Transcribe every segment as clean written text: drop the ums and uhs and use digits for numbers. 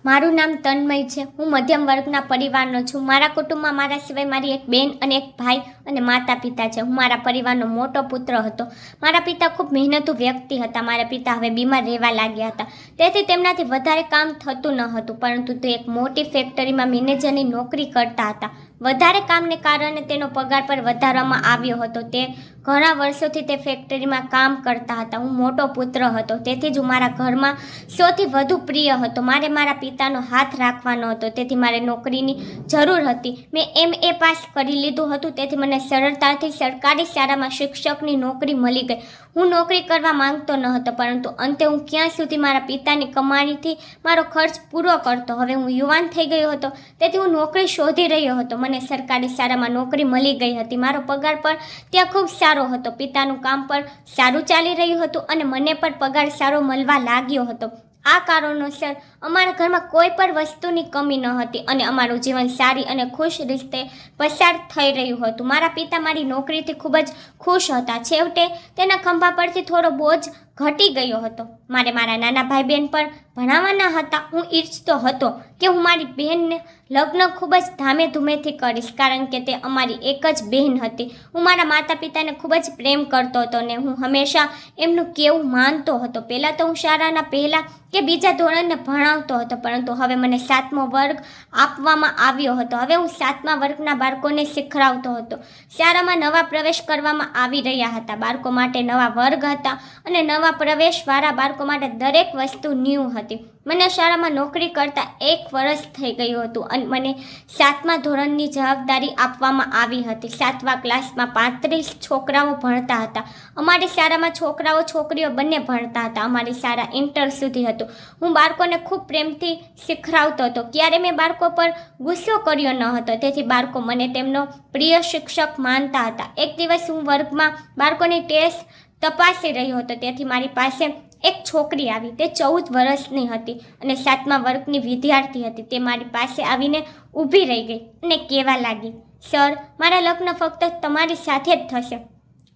મારું નામ તન્મય છે। હું મધ્યમ વર્ગના પરિવારનો છું। મારા કુટુંબમાં મારા સિવાય મારી એક બેન અને એક ભાઈ અને માતા પિતા છે। હું મારા પરિવારનો મોટો પુત્ર હતો। મારા પિતા ખૂબ મહેનતુ વ્યક્તિ હતા। મારા પિતા હવે બીમાર રહેવા લાગ્યા હતા, તેથી તેમનાથી વધારે કામ થતું ન હતું, પરંતુ તે એક મોટી ફેક્ટરીમાં મેનેજરની નોકરી કરતા હતા। વધારે કામને કારણે તેનો પગાર પર વધારવામાં આવ્યો હતો। તે ઘણા વર્ષોથી તે ફેક્ટરીમાં કામ કરતા હતા। હું મોટો પુત્ર હતો, તેથી જ હું મારા ઘરમાં સૌથી વધુ પ્રિય હતો। મારે મારા પિતાનો હાથ રાખવાનો હતો, તેથી મારે નોકરીની જરૂર હતી। મેં MA પાસ કરી લીધું હતું, તેથી મને સરળતાથી સરકારી શાળામાં શિક્ષકની નોકરી મળી ગઈ। હું નોકરી કરવા માંગતો ન હતો, પરંતુ અંતે હું ક્યાં સુધી મારા પિતાની કમાણીથી મારો ખર્ચ પૂરો કરતો। હવે હું યુવાન થઈ ગયો હતો, તેથી હું નોકરી શોધી રહ્યો હતો। મને સરકારી શાળામાં નોકરી મળી ગઈ હતી। મારો પગાર પણ ત્યાં ખૂબ સારો હતો। પિતાનું કામ પણ સારું ચાલી રહ્યું હતું અને મને પણ પગાર સારો મળવા લાગ્યો હતો। આ કારણોસર અમારા ઘરમાં કોઈ પણ વસ્તુની કમી ન હતી અને અમારું જીવન સારી અને ખુશ રીતે પસાર થઈ રહ્યું હતું। મારા પિતા મારી નોકરીથી ખૂબ જ ખુશ હતા। છેવટે તેના ખંભા પરથી થોડો બોજ ઘટી ગયો હતો। મારે મારા નાના ભાઈ બહેન પણ ભણાવવાના હતા। હું ઈચ્છતો હતો કે હું મારી બહેનને લગ્ન ખૂબ જ ધામેધૂમેથી કરીશ, કારણ કે તે અમારી એક જ બહેન હતી। હું મારા માતા પિતાને ખૂબ જ પ્રેમ કરતો હતો અને હું હંમેશા એમનું કહેવું માનતો હતો। પહેલાં તો હું શાળાના પહેલા કે બીજા ધોરણને ભણાવતો હતો, પરંતુ હવે મને 7મો વર્ગ આપવામાં આવ્યો હતો। હવે હું 7મા વર્ગના બાળકોને શીખવાડતો હતો। શાળામાં નવા પ્રવેશ કરવામાં આવી રહ્યા હતા। બાળકો માટે નવા વર્ગ હતા અને નવા પ્રવેશવાળા બાળકો માટે દરેક વસ્તુ ન્યૂ હતી। મને શાળામાં નોકરી કરતાં 1 વર્ષ થઈ ગયું હતું અને મને 7મા ધોરણની જવાબદારી આપવામાં આવી હતી। 7મા ક્લાસમાં 35 છોકરાઓ ભણતા હતા। અમારી શાળામાં છોકરાઓ છોકરીઓ બંને ભણતા હતા। અમારી શાળા ઇન્ટર સુધી હતું। હું બાળકોને ખૂબ પ્રેમથી શીખવાડતો હતો। ક્યારે મેં બાળકો પર ગુસ્સો કર્યો ન હતો, તેથી બાળકો મને તેમનો પ્રિય શિક્ષક માનતા હતા। એક દિવસ હું વર્ગમાં બાળકોની ટેસ્ટ તપાસી રહ્યો હતો, તેથી મારી પાસે એક છોકરી આવી। તે 14 વર્ષની હતી અને 7મા વર્ગની વિદ્યાર્થી હતી। તે મારી પાસે આવીને ઊભી રહી ગઈ અને કહેવા લાગી, સર, મારા લગ્ન ફક્ત તમારી સાથે જ થશે।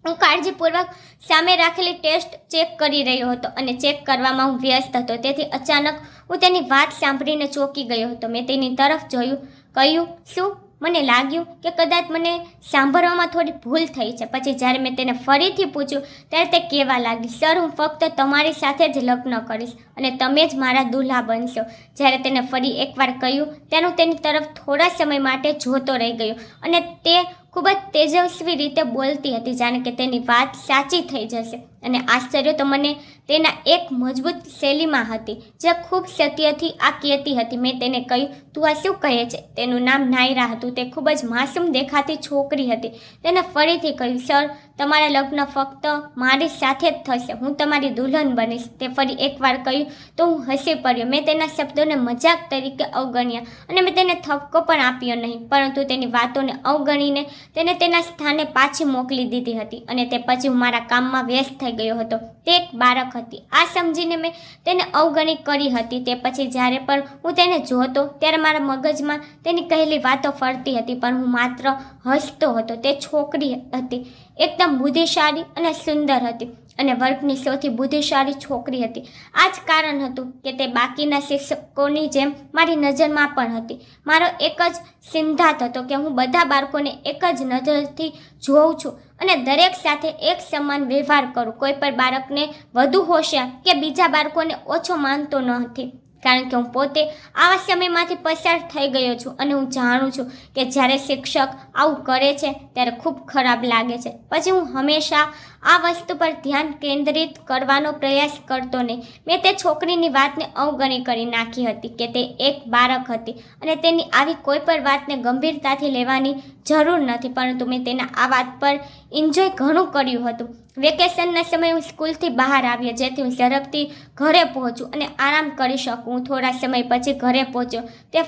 હું કાળજીપૂર્વક સામે રાખેલી ટેસ્ટ ચેક કરી રહ્યો હતો અને ચેક કરવામાં હું વ્યસ્ત હતો, તેથી અચાનક હું તેની વાત સાંભળીને ચોંકી ગયો હતો। મેં તેની તરફ જોયું, કહ્યું, શું? મને લાગ્યું કે કદાચ મને સાંભળવામાં થોડી ભૂલ થઈ છે। પછી જ્યારે મેં તેને ફરીથી પૂછ્યું, ત્યારે તે કહેવા લાગી, સર, હું ફક્ત તમારી સાથે જ લગ્ન કરીશ અને તમે જ મારા દુલ્હા બનશો। જ્યારે તેને ફરી એકવાર કહ્યું, ત્યારે હું તેની તરફ થોડા સમય માટે જોતો રહી ગયો અને તે ખૂબ જ તેજસ્વી રીતે બોલતી હતી, જાણે કે તેની વાત સાચી થઈ જશે। અને આશ્ચર્ય તો મને તેના એક મજબૂત શૈલીમાં હતી, જે ખૂબ સત્યથી આ કહેતી હતી। મેં તેને કહ્યું, તું આ શું કહે છે? તેનું નામ નાયરા હતું। તે ખૂબ જ માસૂમ દેખાતી છોકરી હતી। તેને ફરીથી કહ્યું, સર, તમારા લગ્ન ફક્ત મારી સાથે જ થશે। હું તમારી દુલ્હન બનીશ। તે ફરી એકવાર કહ્યું તો હું હસી પડ્યો। મેં તેના શબ્દોને મજાક તરીકે અવગણ્યા અને મેં તેને ઠપકો પણ આપ્યો નહીં, પરંતુ તેની વાતોને અવગણીને તેને તેના સ્થાને પાછી મોકલી દીધી હતી અને તે પછી હું મારા કામમાં વ્યસ્ત થઈ ગયો હતો। તે એક બાળક હતી, આ સમજીને મેં તેને અવગણી કરી હતી। તે પછી જ્યારે પણ હું તેને જોતો, ત્યારે મારા મગજમાં તેની કહેલી વાતો ફરતી હતી, પણ હું માત્ર હસતો હતો। તે છોકરી હતી, એકદમ બુદ્ધિશાળી અને સુંદર હતી અને વર્ગની સૌથી બુદ્ધિશાળી છોકરી હતી। આ જ કારણ હતું કે તે બાકીના શિક્ષકોની જેમ મારી નજરમાં પણ હતી। મારો એક જ સિદ્ધાંત હતો કે હું બધા બાળકોને એક જ નજરથી જોઉં છું અને દરેક સાથે એક સમાન વ્યવહાર કરું। કોઈ પણ બાળકને વધુ હોશિયાર કે બીજા બાળકોને ઓછો માનતો નથી, કારણ કે હું પોતે આવા સમયમાંથી પસાર થઈ ગયો છું અને હું જાણું છું કે જ્યારે શિક્ષક આવું કરે છે ત્યારે ખૂબ ખરાબ લાગે છે। પછી હું હંમેશા આ વસ્તુ પર ધ્યાન કેન્દ્રિત કરવાનો પ્રયાસ કરતો નહીં। મેં તે છોકરીની વાતને અવગણી કરી નાખી હતી કે તે એક બાળક હતી અને તેની આવી કોઈ પણ વાતને ગંભીરતાથી લેવાની જરૂર નથી, પરંતુ મેં તેના આ વાત પર એન્જોય ઘણું કર્યું હતું। વેકેશનના સમયે હું સ્કૂલથી બહાર આવ્યો, જેથી હું ઝડપથી ઘરે પહોંચું અને આરામ કરી શકું। હું થોડા સમય પછી ઘરે પહોંચ્યો। તે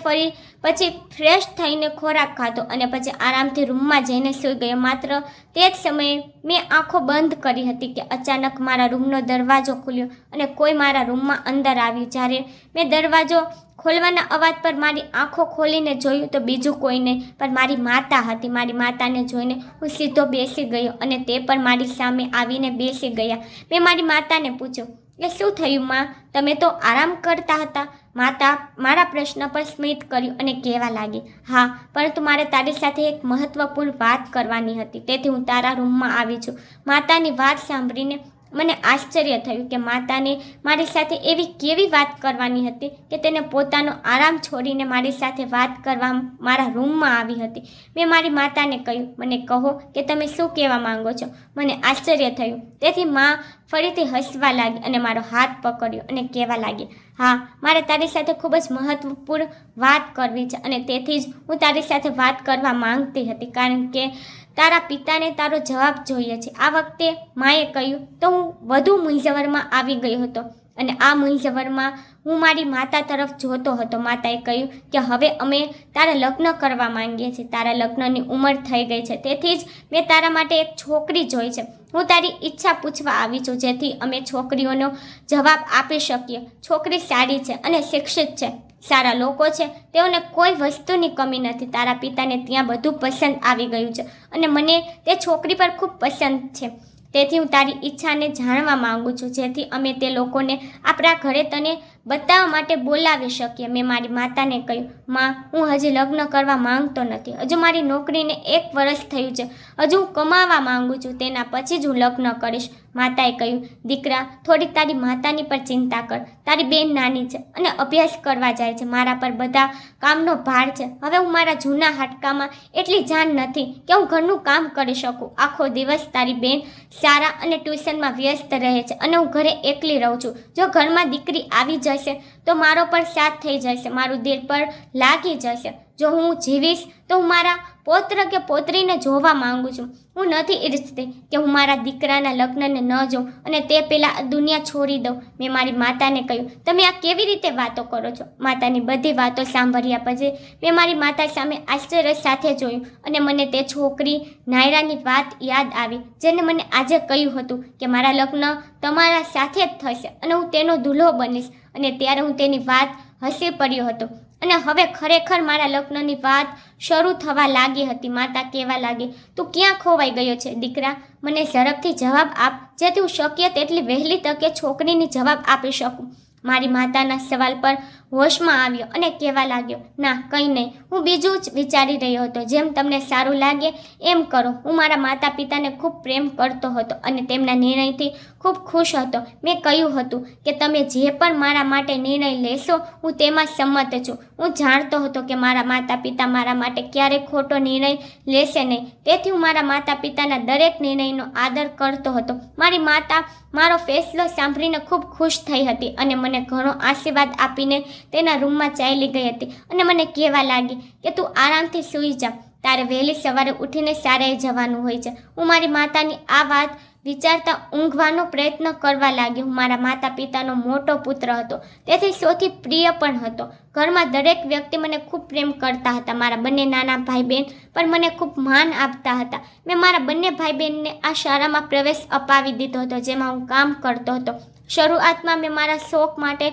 પછી ફ્રેશ થઈને ખોરાક ખાધો અને પછી આરામથી રૂમમાં જઈને સૂઈ ગયો। માત્ર તે જ સમયે મેં આંખો બંધ કરી હતી કે અચાનક મારા રૂમનો દરવાજો ખુલ્યો અને કોઈ મારા રૂમમાં અંદર આવ્યું। જ્યારે મેં દરવાજો ખોલવાના અવાજ પર મારી આંખો ખોલીને જોયું તો બીજું કોઈ નહીં, પણ મારી માતા હતી। મારી માતાને જોઈને હું સીધો બેસી ગયો અને તે પણ મારી સામે આવીને બેસી ગયા। મેં મારી માતાને પૂછ્યું, કે શું થયું માં, તમે તો આરામ કરતા હતા? માતા મારા પ્રશ્ન પર સ્મિત કર્યું અને કહેવા લાગી, હા, પરંતુ મારે તારી સાથે એક મહત્વપૂર્ણ વાત કરવાની હતી, તેથી હું તારા રૂમમાં આવી છું. માતાની વાત સાંભળીને મને આશ્ચર્ય થયું કે માતાને મારી સાથે એવી કેવી વાત કરવાની હતી કે તેને પોતાનો આરામ છોડીને મારી સાથે વાત કરવા મારા રૂમમાં આવી હતી. મેં મારી માતાને કહ્યું, મને કહો કે તમે શું કહેવા માંગો છો. મને આશ્ચર્ય થયું. તેથી માં ફરીથી હસવા લાગી અને મારો હાથ પકડ્યો અને કહેવા લાગી, હા, મારે તારી સાથે ખૂબ જ મહત્વપૂર્ણ વાત કરવી છે અને તેથી જ હું તારી સાથે વાત કરવા માંગતી હતી, કારણ કે તારા પિતાને તારો જવાબ જોઈએ છે. આ વખતે માએ કહ્યું તો હું વધુ મૂંઝવણમાં આવી ગયો હતો અને આ મૂંઝવણમાં હું મારી માતા તરફ જોતો હતો. માતાએ કહ્યું કે હવે અમે તારા લગ્ન કરવા માંગીએ છીએ. તારા લગ્નની ઉંમર થઈ ગઈ છે, તેથી જ મેં તારા માટે એક છોકરી જોઈ છે. હું તારી ઈચ્છા પૂછવા આવી છું, જેથી અમે છોકરીઓનો જવાબ આપી શકીએ. છોકરી સારી છે અને શિક્ષિત છે, સારા લોકો છે, તેઓને કોઈ વસ્તુની કમી નથી. તારા પિતાને ત્યાં બધું પસંદ આવી ગયું છે અને મને તે છોકરી પર ખૂબ પસંદ છે. તેથી હું તારી ઈચ્છાને જાણવા માંગુ છું, જેથી અમે તે લોકોને આપણા ઘરે તને બતાવવા માટે બોલાવી શકીએ. મેં મારી માતાને કહ્યું, માં, હું હજી લગ્ન કરવા માંગતો નથી. હજુ મારી નોકરીને 1 વર્ષ થયું છે. હજુ હું કમાવા માંગુ છું, તેના પછી જ હું લગ્ન કરીશ. માતાએ કહ્યું, દીકરા, થોડીક તારી માતાની પર ચિંતા કર. તારી બેન નાની છે અને અભ્યાસ કરવા જાય છે. મારા પર બધા કામનો ભાર છે. હવે હું મારા જૂના હાડકામાં એટલી જાન નથી કે હું ઘરનું કામ કરી શકું. આખો દિવસ તારી બેન શાળા અને ટ્યુશનમાં વ્યસ્ત રહે છે અને હું ઘરે એકલી રહું છું. જો ઘરમાં દીકરી આવી જશે તો મારો પણ સાથ થઈ જશે, મારું દિલ પર લાગી જશે. જો હું જીવીશ તો હું મારા પૌત્ર કે પૌત્રીને જોવા માંગુ છું. હું નથી ઈચ્છતી કે હું મારા દીકરાના લગ્નને ન જોઉં અને તે પહેલાં દુનિયા છોડી દઉં. મેં મારી માતાને કહ્યું, તમે આ કેવી રીતે વાતો કરો છો? માતાની બધી વાતો સાંભળ્યા પછી મેં મારી માતા સામે આશ્ચર્ય સાથે જોયું અને મને તે છોકરી નાયરાની વાત યાદ આવી, જેને મને આજે કહ્યું હતું કે મારા લગ્ન તમારા સાથે જ થશે અને હું તેનો દુલ્હો બનીશ. અને ત્યારે હું તેની વાત હસી પડ્યો હતો અને હવે ખરેખર મારા લગ્નની વાત શરૂ થવા લાગી હતી. માતા કહેવા લાગી, તું ક્યાં ખોવાઈ ગયો છે દીકરા? મને ઝડપથી જવાબ આપ, જેથી હું શક્ય તેટલી વહેલી તકે છોકરીની જવાબ આપી શકું. મારી માતાના સવાલ પર હોશમાં આવ્યો અને કહેવા લાગ્યો, ના, કંઈ નહીં, હું બીજું જ વિચારી રહ્યો હતો. જેમ તમને સારું લાગે એમ કરો. હું મારા માતા પિતાને ખૂબ પ્રેમ કરતો હતો અને તેમના નિર્ણયથી ખૂબ ખુશ હતો. મેં કહ્યું હતું કે તમે જે પણ મારા માટે નિર્ણય લેશો હું તેમાં સંમત છું. હું જાણતો હતો કે મારા માતા પિતા મારા માટે ક્યારેય ખોટો નિર્ણય લેશે નહીં, તેથી હું મારા માતા પિતાના દરેક નિર્ણયનો આદર કરતો હતો. મારી માતા મારો ફેસલો સાંભળીને ખૂબ ખુશ થઈ હતી અને મને ઘણો આશીર્વાદ આપીને તેના રૂમમાં ચાલી ગઈ હતી અને મને કહેવા લાગી કે તું આરામથી સૂઈ જા, તારે વહેલી સવારે ઉઠીને શાળાએ જવાનું હોય છે. હું મારી માતાની આ વાત વિચારતા ઊંઘવાનો પ્રયત્ન કરવા લાગી. હું મારા માતા પિતાનો મોટો પુત્ર હતો, તેથી સૌથી પ્રિય પણ હતો. ઘરમાં દરેક વ્યક્તિ મને ખૂબ પ્રેમ કરતા હતા. મારા બંને નાના ભાઈ બહેન પણ મને ખૂબ માન આપતા હતા. મેં મારા બંને ભાઈ બહેનને આ શાળામાં પ્રવેશ અપાવી દીધો હતો, જેમાં હું કામ કરતો હતો. શરૂઆતમાં મેં મારા શોખ માટે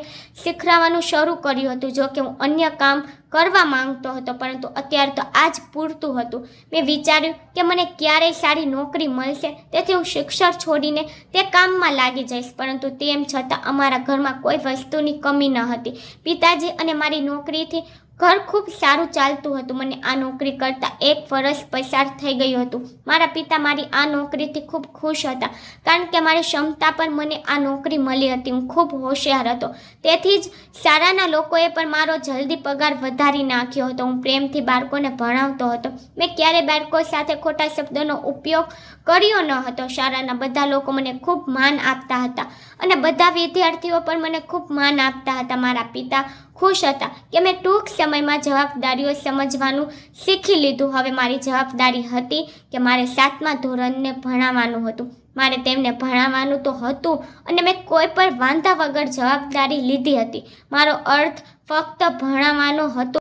શીખવાડવાનું શરૂ કર્યું હતું, જો કે હું અન્ય કામ કરવા માંગતો હતો, પરંતુ અત્યારે તો આ જ પૂરતું હતું. મેં વિચાર્યું કે મને ક્યારેય સારી નોકરી મળશે, તેથી હું શિક્ષણ છોડીને તે કામમાં લાગી જઈશ. પરંતુ તેમ છતાં અમારા ઘરમાં કોઈ વસ્તુની કમી ન હતી. પિતાજી અને મારી નોકરીથી ઘર ખૂબ સારું ચાલતું હતું. મને આ નોકરી કરતાં 1 વર્ષ પસાર થઈ ગયું હતું. મારા પિતા મારી આ નોકરીથી ખૂબ ખુશ હતા, કારણ કે મારી ક્ષમતા પર મને આ નોકરી મળી હતી. હું ખૂબ હોશિયાર હતો, તેથી જ શાળાના લોકોએ પણ મારો જલ્દી પગાર વધારી નાખ્યો હતો. હું પ્રેમથી બાળકોને ભણાવતો હતો. મેં ક્યારેય બાળકો સાથે ખોટા શબ્દોનો ઉપયોગ કર્યો ન હતો. શાળાના બધા લોકો મને ખૂબ માન આપતા હતા અને બધા વિદ્યાર્થીઓ પણ મને ખૂબ માન આપતા હતા. મારા પિતા ખુશ હતા કે મેં ટૂંક સમયમાં જવાબદારીઓ સમજવાનું શીખી લીધું. હવે મારી જવાબદારી હતી કે મારે 7મા ધોરણને ભણાવવાનું હતું. મારે તેમને ભણાવવાનું તો હતું અને મેં કોઈ પણ વાંધા વગર જવાબદારી લીધી હતી. મારો અર્થ ફક્ત ભણાવવાનો હતો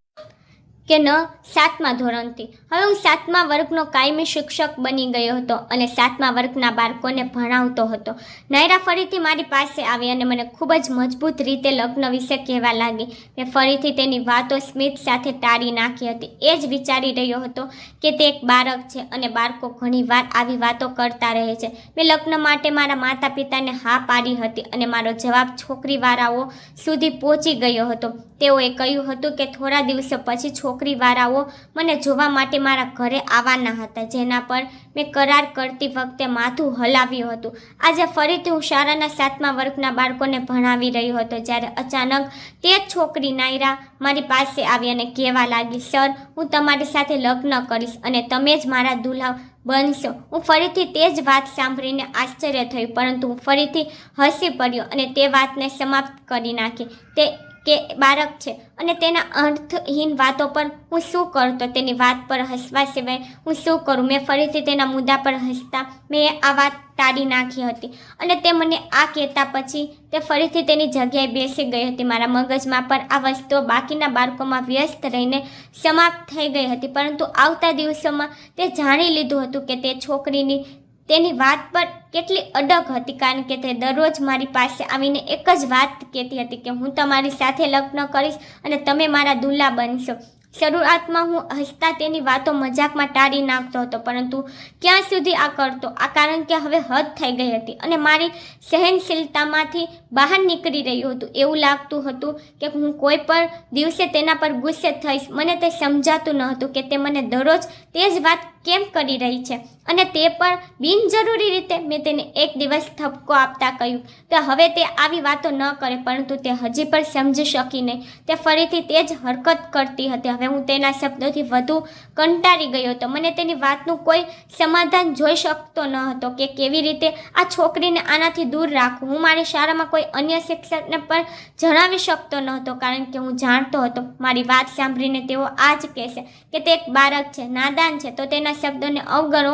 કે ન 7મા ધોરણથી. હવે હું 7મા વર્ગનો કાયમી શિક્ષક બની ગયો હતો અને 7મા વર્ગના બાળકોને ભણાવતો હતો. નાયરા ફરીથી મારી પાસે આવી અને મને ખૂબ જ મજબૂત રીતે લગ્ન વિશે કહેવા લાગી. મેં ફરીથી તેની વાતો સ્મિત સાથે ટાળી નાખી હતી. એ જ વિચારી રહ્યો હતો કે તે એક બાળક છે અને બાળકો ઘણીવાર આવી વાતો કરતા રહે છે. મેં લગ્ન માટે મારા માતા પિતાને હા પાડી હતી અને મારો જવાબ છોકરીવાળાઓ સુધી પહોંચી ગયો હતો. તેઓએ કહ્યું હતું કે થોડા દિવસો પછી છોકરીવાળાઓ મને જોવા માટે મારા ઘરે આવવાના હતા, જેના પર મેં કરાર કરતી વખતે માથું હલાવ્યું હતું. આજે ફરીથી હું શાળાના 7મા વર્ગના બાળકોને ભણાવી રહ્યો હતો જ્યારે અચાનક તે જ છોકરી નાયરા મારી પાસે આવી અને કહેવા લાગી, સર, હું તમારી સાથે લગ્ન કરીશ અને તમે જ મારા દુલ્હા બનશો. હું ફરીથી તે જ વાત સાંભળીને આશ્ચર્ય થયું, પરંતુ હું ફરીથી હસી પડ્યો અને તે વાતને સમાપ્ત કરી નાખી. તે કે બાળક છે અને તેના અર્થહીન વાતો પર હું શું કરતો, તેની વાત પર હસવા સિવાય હું શું કરું? મેં ફરીથી તેના મુદ્દા પર હસતા મેં આ વાત ટાળી નાખી હતી અને તે મને આ કહેતા પછી તે ફરીથી તેની જગ્યાએ બેસી ગઈ હતી. મારા મગજમાં પર આ વસ્તુઓ બાકીના બાળકોમાં વ્યસ્ત રહીને સમાપ્ત થઈ ગઈ હતી, પરંતુ આવતા દિવસોમાં તે જાણી લીધું હતું કે તે છોકરીની તેની વાત પર કેટલી અડગ હતી, કારણ કે તે દરરોજ મારી પાસે આવીને એક જ વાત કહેતી હતી કે હું તમારી સાથે લગ્ન કરીશ અને તમે મારા દુલ્હા બનશો. શરૂઆતમાં હું હસતા તેની વાતો મજાકમાં ટાળી નાખતો હતો, પરંતુ ક્યાં સુધી આ કરતો? આ કારણ કે હવે હદ થઈ ગઈ હતી અને મારી સહનશીલતામાંથી બહાર નીકળી રહ્યું હતું. એવું લાગતું હતું કે હું કોઈ પણ દિવસે તેના પર ગુસ્સે થઈશ. મને તે સમજાતું ન હતું કે તે મને દરરોજ તે જ વાત કેમ કરી રહી છે અને તે પણ બિનજરૂરી રીતે. મેં તેને એક દિવસ ઠપકો આપતા કહ્યું કે હવે તે આવી વાતો ન કરે, પરંતુ તે હજી પણ સમજી શકી નહીં. તે ફરીથી તે જ હરકત કરતી હતી. હવે હું તેના શબ્દોથી વધુ કંટાળી ગયો હતો. મને તેની વાતનું કોઈ સમાધાન જોઈ શકતો ન હતો કે કેવી રીતે આ છોકરીને આનાથી દૂર રાખું. હું મારી શાળામાં કોઈ અન્ય શિક્ષકને પણ જણાવી શકતો ન હતો, કારણ કે હું જાણતો હતો મારી વાત સાંભળીને તેઓ આ જ કહેશે કે તે એક બાળક છે, નાદાન છે, તો તેના શબ્દોને અવગણો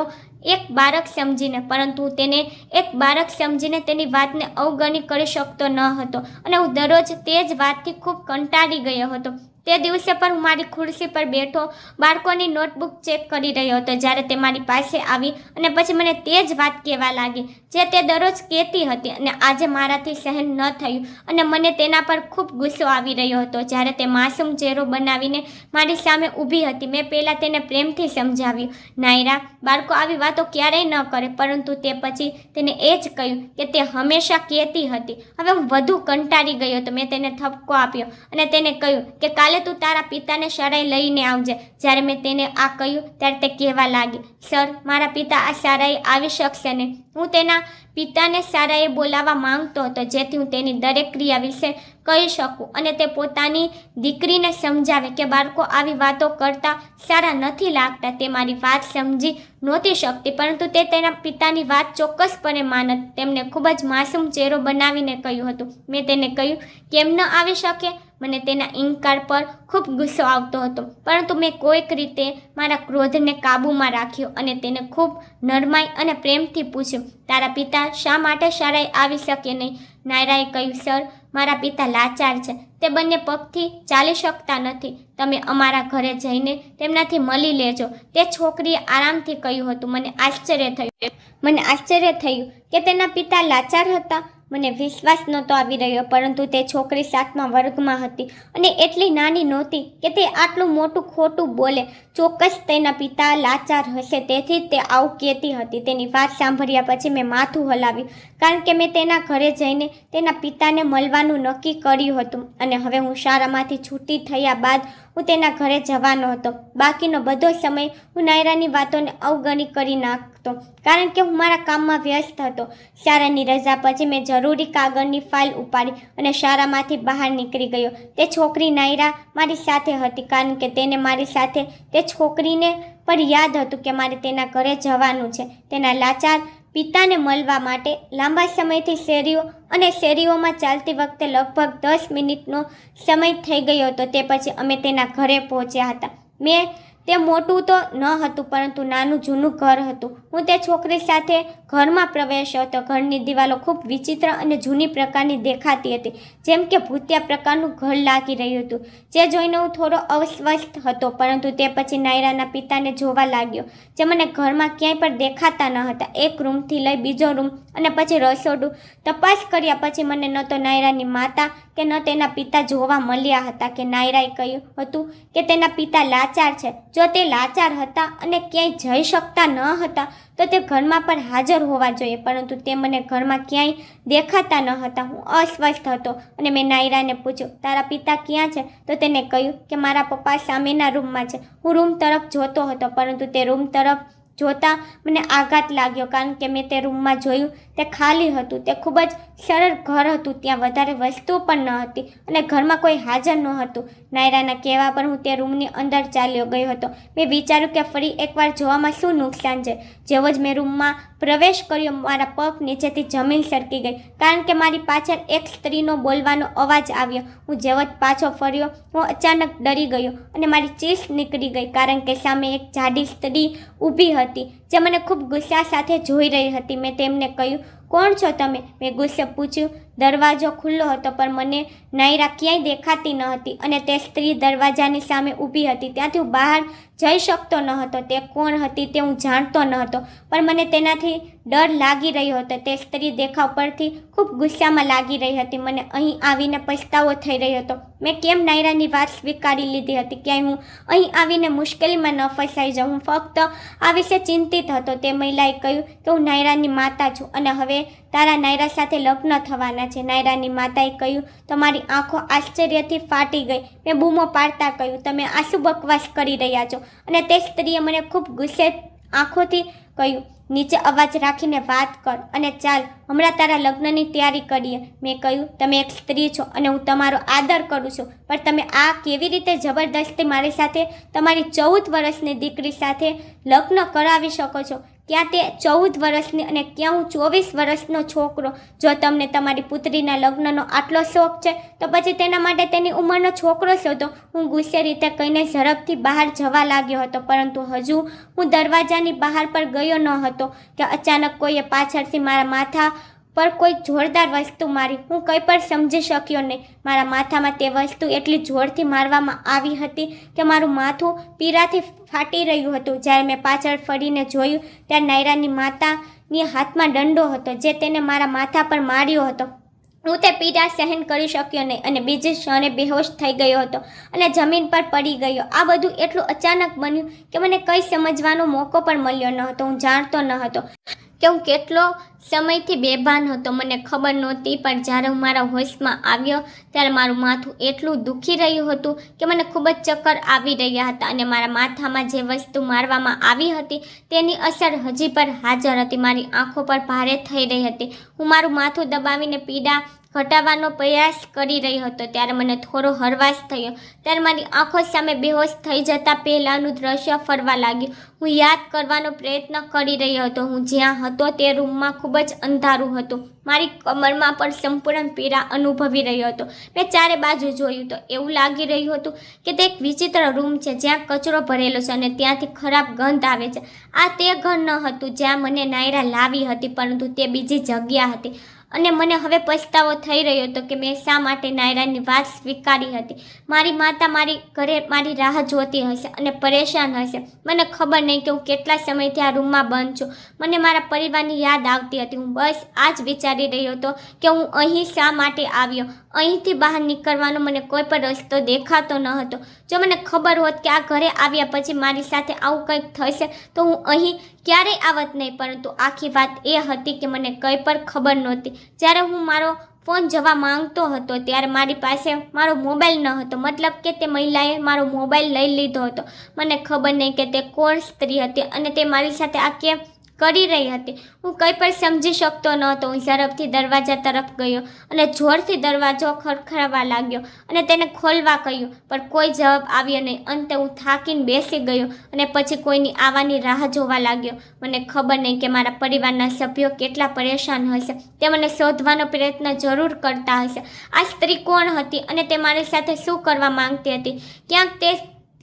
એક બાળક સમજીને. પરંતુ તેને એક બાળક સમજીને તેની વાતને અવગણી કરી શકતો ન હતો અને હું દરરોજ તે જ વાતથી ખૂબ કંટાળી ગયો હતો. તે દિવસે પણ હું મારી ખુરશી પર બેઠો બાળકોની નોટબુક ચેક કરી રહ્યો હતો જ્યારે તે મારી પાસે આવી અને પછી મને તે જ વાત કહેવા લાગી જે તે દરરોજ કહેતી હતી અને આજે મારાથી સહન ન થયું અને મને તેના પર ખૂબ ગુસ્સો આવી રહ્યો હતો. જ્યારે તે માસૂમ ચહેરો બનાવીને મારી સામે ઊભી હતી, મેં પહેલાં તેને પ્રેમથી સમજાવ્યું, નાયરા, બાળકો આવી વાતો ક્યારેય ન કરે, પરંતુ તે પછી તેને એ જ કહ્યું કે તે હંમેશા કહેતી હતી. હવે હું વધુ કંટાળી ગયો હતો. મેં તેને ઠપકો આપ્યો અને તેને કહ્યું કે કાલે તું તારા પિતાને શાળાએ લઈને આવજે. જ્યારે મેં તેને આ કહ્યું ત્યારે તે કહેવા લાગી, સર, મારા પિતા આ શાળાએ આવી શકશે નહીં. હું તેના પિતાને શાળાએ બોલાવવા માંગતો હતો જેથી હું તેની દરેક ક્રિયા વિશે કહી શકું અને તે પોતાની દીકરીને સમજાવે કે બાળકો આવી વાતો કરતા સારા નથી લાગતા. તે મારી વાત સમજી નહોતી શકતી, પરંતુ તે તેના પિતાની વાત ચોક્કસપણે માનત. તેમને ખૂબ જ માસૂમ ચહેરો બનાવીને કહ્યું હતું. મેં તેને કહ્યું, કેમ ન આવી શકે? મને તેના ઇનકાર પર ખૂબ ગુસ્સો આવતો હતો, પરંતુ મેં કોઈક રીતે મારા ક્રોધને કાબૂમાં રાખ્યો અને તેને ખૂબ નરમાઈ અને પ્રેમથી પૂછ્યું, તારા પિતા શા માટે શાળાએ આવી શકે નહીં? નાયરાએ કહ્યું, સર, મારા પિતા લાચાર છે. તે બંને પગથી ચાલી શકતા નથી. તમે અમારા ઘરે જઈને તેમનાથી મળી લેજો. તે છોકરીએ આરામથી કહ્યું હતું. મને આશ્ચર્ય થયું કે તેના પિતા લાચાર હતા. મને વિશ્વાસ નહોતો આવી રહ્યો, પરંતુ તે છોકરી 7મા વર્ગમાં હતી અને એટલી નાની નહોતી કે તે આટલું મોટું ખોટું બોલે. ચોક્કસ તેના પિતા લાચાર હશે, તેથી જ તે આવું કહેતી હતી. તેની વાત સાંભળ્યા પછી મેં માથું હલાવ્યું, કારણ કે મેં તેના ઘરે જઈને તેના પિતાને મળવાનું નક્કી કર્યું હતું અને હવે હું શાળામાંથી છૂટી થયા બાદ હું તેના ઘરે જવાનો હતો. બાકીનો બધો સમય હું નાયરાની વાતોને અવગણી કરી નાખતો, કારણ કે હું મારા કામમાં વ્યસ્ત હતો. શાળાની રજા પછી મેં જરૂરી કાગળની ફાઇલ ઉપાડી અને શાળામાંથી બહાર નીકળી ગયો. તે છોકરી નાયરા મારી સાથે હતી, કારણ કે તેને મારી સાથે તે છોકરીને પણ યાદ હતું કે મારે તેના ઘરે જવાનું છે. તેના લાચાર પિતાને મળવા માટે લાંબા સમયથી શેરીઓમાં ચાલતી વખતે લગભગ 10 મિનિટનો સમય થઈ ગયો હતો. તે પછી અમે તેના ઘરે પહોંચ્યા હતા. મેં તે મોટું તો ન હતું પરંતુ નાનું જૂનું ઘર હતું. હું તે છોકરી સાથે ઘરમાં પ્રવેશ્યો હતો. ઘરની દિવાલો ખૂબ વિચિત્ર અને જૂની પ્રકારની દેખાતી હતી, જેમ કે ભૂતિયા પ્રકારનું ઘર લાગી રહ્યું હતું, જે જોઈને હું થોડો અસ્વસ્થ હતો. પરંતુ તે પછી નાયરાના પિતાને જોવા લાગ્યો, જે મને ઘરમાં ક્યાંય પણ દેખાતા ન હતા. એક રૂમથી લઈ બીજો રૂમ અને પછી રસોડું તપાસ કર્યા પછી મને ન તો નાયરાની માતા કે ન તેના પિતા જોવા મળ્યા હતા. કે નાયરાએ કહ્યું હતું કે તેના પિતા લાચાર છે. જો તે લાચાર હતા અને ક્યાંય જઈ શકતા ન હતા તો તે ઘરમાં પણ હાજર હોવા જોઈએ, પરંતુ તે મને ઘરમાં ક્યાંય દેખાતા ન હતા. હું અસ્વસ્થ હતો અને મેં નાયરાને પૂછ્યું, તારા પિતા ક્યાં છે? તો તેને કહ્યું કે મારા પપ્પા સામેના રૂમમાં છે. હું રૂમ તરફ જોતો હતો, પરંતુ તે રૂમ તરફ જોતાં મને આઘાત લાગ્યો, કારણ કે મેં તે રૂમમાં જોયું તે ખાલી હતું. તે ખૂબ જ સરળ ઘર હતું, ત્યાં વધારે વસ્તુઓ પણ ન હતી અને ઘરમાં કોઈ હાજર નહોતું. નાયરાના કહેવા પર હું તે રૂમની અંદર ચાલ્યો ગયો હતો. મેં વિચાર્યું કે ફરી એકવાર જોવામાં શું નુકસાન છે. જેવો જ મેં રૂમમાં પ્રવેશ કર્યો, મારા પગ નીચેથી જમીન સરકી ગઈ, કારણ કે મારી પાછળ એક સ્ત્રીનો બોલવાનો અવાજ આવ્યો. હું જેવો જ પાછો ફર્યો, હું અચાનક ડરી ગયો અને મારી ચીસ નીકળી ગઈ, કારણ કે સામે એક જાડી સ્ત્રી ઊભી હતી જે મને ખૂબ ગુસ્સા સાથે જોઈ રહી હતી. મેં તેમને કહ્યું, કોણ છો તમે? મેં ગુસ્સે પૂછ્યું. દરવાજો ખુલ્લો હતો, પણ મને નાયરા ક્યાંય દેખાતી ન હતી અને તે સ્ત્રી દરવાજાની સામે ઊભી હતી. ત્યાંથી હું બહાર જઈ શકતો ન હતો. તે કોણ હતી તે હું જાણતો ન હતો, પણ મને તેનાથી ડર લાગી રહ્યો હતો. તે સ્ત્રી દેખાવ પરથી ખૂબ ગુસ્સામાં લાગી રહી હતી. મને અહીં આવીને પછતાવો થઈ રહ્યો હતો. મેં કેમ નાયરાની વાત સ્વીકારી લીધી હતી? ક્યાંય હું અહીં આવીને મુશ્કેલીમાં ન ફસાઈ જાઉં. હું ફક્ત આ વિશે ચિંતિત હતો. તે મહિલાએ કહ્યું કે હું નાયરાની માતા છું અને હવે તારા નાયરા સાથે લગ્ન થવાના છે. નાયરાની માતાએ કહ્યું તો મારી આંખો આશ્ચર્યથી ફાટી ગઈ. મેં બૂમો પાડતા કહ્યું, તમે આ શું બકવાસ કરી રહ્યા છો? અને તે સ્ત્રીએ મને ખૂબ ગુસ્સે આંખોથી કહ્યું, નીચે અવાજ રાખીને વાત કર અને ચાલ હમણાં તારા લગ્નની તૈયારી કરીએ. મેં કહ્યું, તમે એક સ્ત્રી છો અને હું તમારો આદર કરું છું, પણ તમે આ કેવી રીતે જબરદસ્તી મારી સાથે, તમારી 14 વર્ષની દીકરી સાથે લગ્ન કરાવી શકો છો? ક્યાં તે 14 વર્ષની અને ક્યાં હું 24 વર્ષનો છોકરો? જો તમને તમારી પુત્રીના લગ્નનો આટલો શોખ છે તો પછી તેના માટે તેની ઉંમરનો છોકરો શોધો. હું ગુસ્સે રીતે કહીને ઝડપથી બહાર જવા લાગ્યો હતો, પરંતુ હજુ હું દરવાજાની બહાર પર ગયો ન હતો કે અચાનક કોઈએ પાછળથી મારા માથા પર કોઈ જોરદાર વસ્તુ મારી. હું કંઈ પણ સમજી શક્યો નહીં. મારા માથામાં તે વસ્તુ એટલી જોરથી મારવામાં આવી હતી કે મારું માથું પીડાથી ફાટી રહ્યું હતું. જ્યારે મેં પાછળ ફરીને જોયું ત્યારે નાયરાની માતાની હાથમાં દંડો હતો, જે તેને મારા માથા પર માર્યો હતો. હું તે પીડા સહન કરી શક્યો નહીં અને બીજી ક્ષણે બેહોશ થઈ ગયો હતો અને જમીન પર પડી ગયો. આ બધું એટલું અચાનક બન્યું કે મને કંઈ સમજવાનો મોકો પણ મળ્યો ન હતો. હું જાણતો ન હતો કે હું કેટલો સમયથી બેભાન હતો. મને ખબર નહોતી, પણ જ્યારે હું મારા હોશમાં આવ્યો ત્યારે મારું માથું એટલું દુખી રહ્યું હતું કે મને ખૂબ જ ચક્કર આવી રહ્યા હતા અને મારા માથામાં જે વસ્તુ મારવામાં આવી હતી તેની અસર હજી પણ હાજર હતી. મારી આંખો પર ભારે થઈ રહી હતી. હું મારું માથું દબાવીને પીડા ઘટાડવાનો પ્રયાસ કરી રહ્યો હતો. ત્યારે મને થોડો હરવાશ થયો. ત્યારે મારી આંખો સામે બેહોશ થઈ જતાં પહેલાંનું દ્રશ્ય ફરવા લાગ્યું. હું યાદ કરવાનો પ્રયત્ન કરી રહ્યો હતો. હું જ્યાં હતો તે રૂમમાં ખૂબ જ અંધારું હતું. મારી કમરમાં પણ સંપૂર્ણ પીડા અનુભવી રહ્યો હતો. મેં ચારે બાજુ જોયું તો એવું લાગી રહ્યું હતું કે તે એક વિચિત્ર રૂમ છે જ્યાં કચરો ભરેલો છે અને ત્યાંથી ખરાબ ગંધ આવે છે. આ તે ઘર ન હતું જ્યાં મને નાયરા લાવી હતી, પરંતુ તે બીજી જગ્યા હતી. અને મને હવે પછતાવો થઈ રહ્યો હતો કે મેં શા માટે નાયરાની વાત સ્વીકારી હતી. મારી માતા મારી ઘરે મારી રાહ જોતી હશે અને પરેશાન હશે. મને ખબર નહીં કે હું કેટલા સમયથી આ રૂમમાં બંધ છું. મને મારા પરિવારની યાદ આવતી હતી. હું બસ આ જ વિચારી રહ્યો હતો કે હું અહીં શા માટે આવ્યો. અહીંથી બહાર નીકળવાનો મને કોઈ પણ રસ્તો દેખાતો ન હતો. જો મને ખબર હોત કે આ ઘરે આવ્યા પછી મારી સાથે આવું કંઈક થશે તો હું અહીં ક્યારેય આવત નહીં, પરંતુ આખી વાત એ હતી કે મને કંઈ પણ ખબર નહોતી. જ્યારે હું મારો ફોન જવા માંગતો હતો ત્યારે મારી પાસે મારો મોબાઈલ ન હતો. મતલબ કે તે મહિલાએ મારો મોબાઈલ લઈ લીધો હતો. મને ખબર નહીં કે તે કોણ સ્ત્રી હતી અને તે મારી સાથે આ કેમ કરી રહી હતી. હું કંઈ પણ સમજી શકતો ન હતો. હું ઝડપથી દરવાજા તરફ ગયો અને જોરથી દરવાજો ખખડાવવા લાગ્યો અને તેને ખોલવા કહ્યું, પણ કોઈ જવાબ આવ્યો નહીં. અંતે હું થાકીને બેસી ગયો અને પછી કોઈની આવવાની રાહ જોવા લાગ્યો. મને ખબર નહીં કે મારા પરિવારના સભ્યો કેટલા પરેશાન હશે. તે મને શોધવાનો પ્રયત્ન જરૂર કરતા હશે. આ સ્ત્રી કોણ હતી અને તે મારી સાથે શું કરવા માંગતી હતી? ક્યાંક તે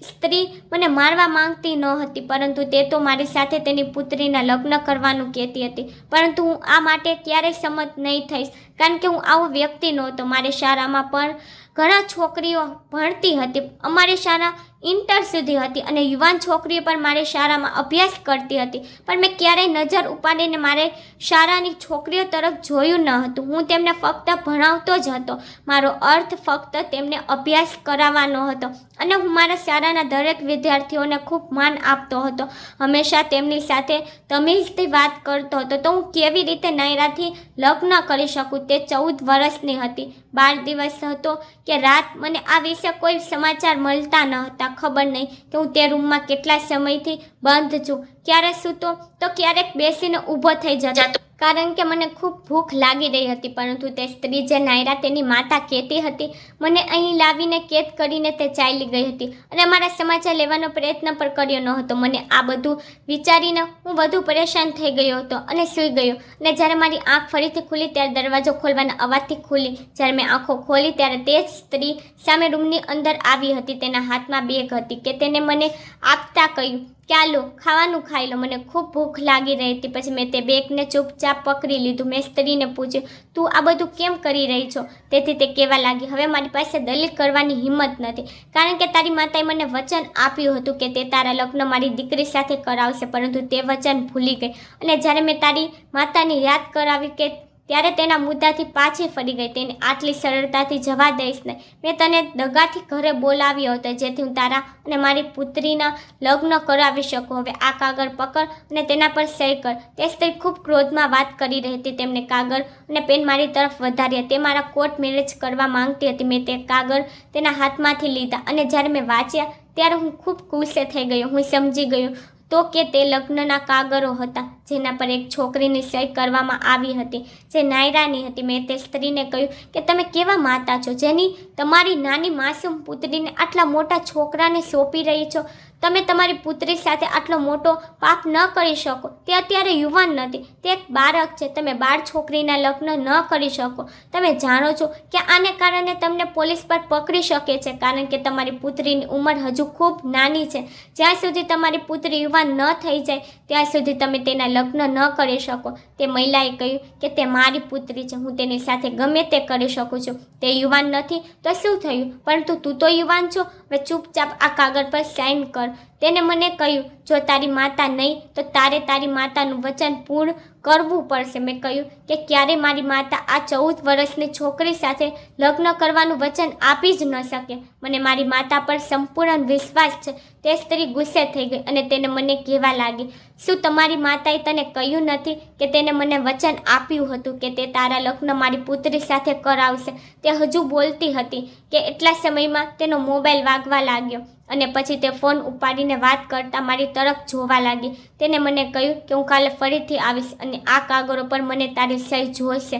સ્ત્રી મને મારવા માંગતી ન હતી, પરંતુ તે તો મારી સાથે તેની પુત્રીના લગ્ન કરવાનું કહેતી હતી. પરંતુ હું આ માટે ક્યારેય સંમત નહીં થઈશ, કારણ કે હું આવો વ્યક્તિ નહોતો. મારી શાળામાં પણ ઘણા છોકરીઓ ભણતી હતી. અમારી શાળા ઇન્ટર સુધી હતી અને યુવાન છોકરીઓ પણ મારી શાળામાં અભ્યાસ કરતી હતી, પણ મેં ક્યારેય નજર ઉપાડીને મારે શાળાની છોકરીઓ તરફ જોયું ન હતું. હું તેમને ફક્ત ભણાવતો જ હતો. મારો અર્થ ફક્ત તેમને અભ્યાસ કરાવવાનો હતો અને હું મારા શાળાના દરેક વિદ્યાર્થીઓને ખૂબ માન આપતો હતો. હંમેશા તેમની સાથે તમીઝથી વાત કરતો હતો. તો હું કેવી રીતે નાયરાથી લગ્ન કરી શકું? તે 14 વર્ષની હતી. 12 દિવસ હતો કે રાત, મને આ વિશે કોઈ સમાચાર મળતા ન હતા. ખબર નહીં કે હું તે રૂમમાં કેટલા સમયથી બંધ છું. ક્યારે સૂતો તો ક્યારેક બેસીને ઊભો થઈ જતો, કારણ કે મને ખૂબ ભૂખ લાગી રહી હતી. પરંતુ તે સ્ત્રી જે નાયરા તેની માતા કહેતી હતી, મને અહીં લાવીને કેદ કરીને તે ચાલી ગઈ હતી અને મારા સમાચાર લેવાનો પ્રયત્ન પણ કર્યો ન હતો. મને આ બધું વિચારીને હું વધુ પરેશાન થઈ ગયો હતો અને સૂઈ ગયો. અને જ્યારે મારી આંખ ફરીથી ખુલી ત્યારે દરવાજો ખોલવાના અવાજથી ખુલી. જ્યારે મેં આંખો ખોલી ત્યારે તે જ સ્ત્રી સામે રૂમની અંદર આવી હતી. તેના હાથમાં બેગ હતી કે તેને મને આપતા કહ્યું, ચાલો ખાવાનું ખાઈ લો, મને ખૂબ ભૂખ લાગી રહી હતી. પછી મેં તે બેગને ચૂપચાપ પકડી લીધું. મેં સ્ત્રીને પૂછ્યું, તું આ બધું કેમ કરી રહી છો? તેથી તે કહેવા લાગી, હવે મારી પાસે દલીલ કરવાની હિંમત નથી, કારણ કે તારી માતાએ મને વચન આપ્યું હતું કે તે તારા લગ્ન મારી દીકરી સાથે કરાવશે, પરંતુ તે વચન ભૂલી ગઈ. અને જ્યારે મેં તારી માતાને યાદ કરાવી કે ત્યારે તેના મુદ્દાથી પાછી ફરી ગઈ. તેને આટલી સરળતાથી જવા દઈશ નહીં. મેં તને દગાથી ઘરે બોલાવ્યો હતો જેથી હું તારા અને મારી પુત્રીના લગ્ન કરાવી શકું. હવે આ કાગળ પકડ અને તેના પર સહી કર. તે સ્ત્રી ખૂબ ક્રોધમાં વાત કરી રહી હતી. તેમને કાગળ અને પેન મારી તરફ વધાર્યા. તે મારા કોર્ટ મેરેજ કરવા માંગતી હતી. મેં તે કાગળ તેના હાથમાંથી લીધા અને જ્યારે મેં વાંચ્યા ત્યારે હું ખૂબ ગુસ્સે થઈ ગયો. હું સમજી ગયો તો કે તે લગ્નના કાગળો હતા જેના પર એક છોકરીની સહી કરવામાં આવી હતી જે નાયરાની હતી. મેં તે સ્ત્રીને કહ્યું કે તમે કેવા માતા છો જેની તમારી નાની માસૂમ પુત્રીને આટલા મોટા છોકરાને સોંપી રહી છો? તમે તમારી પુત્રી સાથે આટલો મોટો પાપ ન કરી શકો. તે અત્યારે યુવાન નથી, તે એક બાળક છે. તમે બાળ છોકરીના લગ્ન ન કરી શકો. તમે જાણો છો કે આને કારણે તમને પોલીસ પર પકડી શકે છે, કારણ કે તમારી પુત્રીની ઉંમર હજુ ખૂબ નાની છે. જ્યાં સુધી તમારી પુત્રી યુવાન ન થઈ જાય ત્યાં સુધી તમે તેના લગ્ન ન કરી શકો. તે મહિલાએ કહ્યું કે તે મારી પુત્રી છે, હું તેની સાથે ગમે તે કરી શકું છું. તે યુવાન નથી તો શું થયું, પરંતુ તું તો યુવાન છો. હવે ચૂપચાપ આ કાગળ પર સાઇન કર. તેને મને કહ્યું, જો તારી માતા નહીં તો તારે તારી માતાનું વચન પૂર્ણ કરવું પડશે. મેં કહ્યું કે ક્યારે મારી માતા આ 14 વર્ષની છોકરી સાથે લગ્ન કરવાનું વચન આપી જ ન શકે. મને મારી માતા પર સંપૂર્ણ વિશ્વાસ છે. તે સ્ત્રી ગુસ્સે થઈ ગઈ અને તેને મને કહેવા લાગી, શું તમારી માતાએ તને કહ્યું નથી કે તેને મને વચન આપ્યું હતું કે તે તારા લગ્ન મારી પુત્રી સાથે કરાવશે? તે હજુ બોલતી હતી કે એટલા સમયમાં તેનો મોબાઈલ વાગવા લાગ્યો અને પછી તે ફોન ઉપાડીને વાત કરતા મારી તરફ જોવા લાગી. તેને મને કહ્યું કે હું કાલે ફરીથી આવીશ અને આ કાગળો પર મને તારી સહી જોઈશે,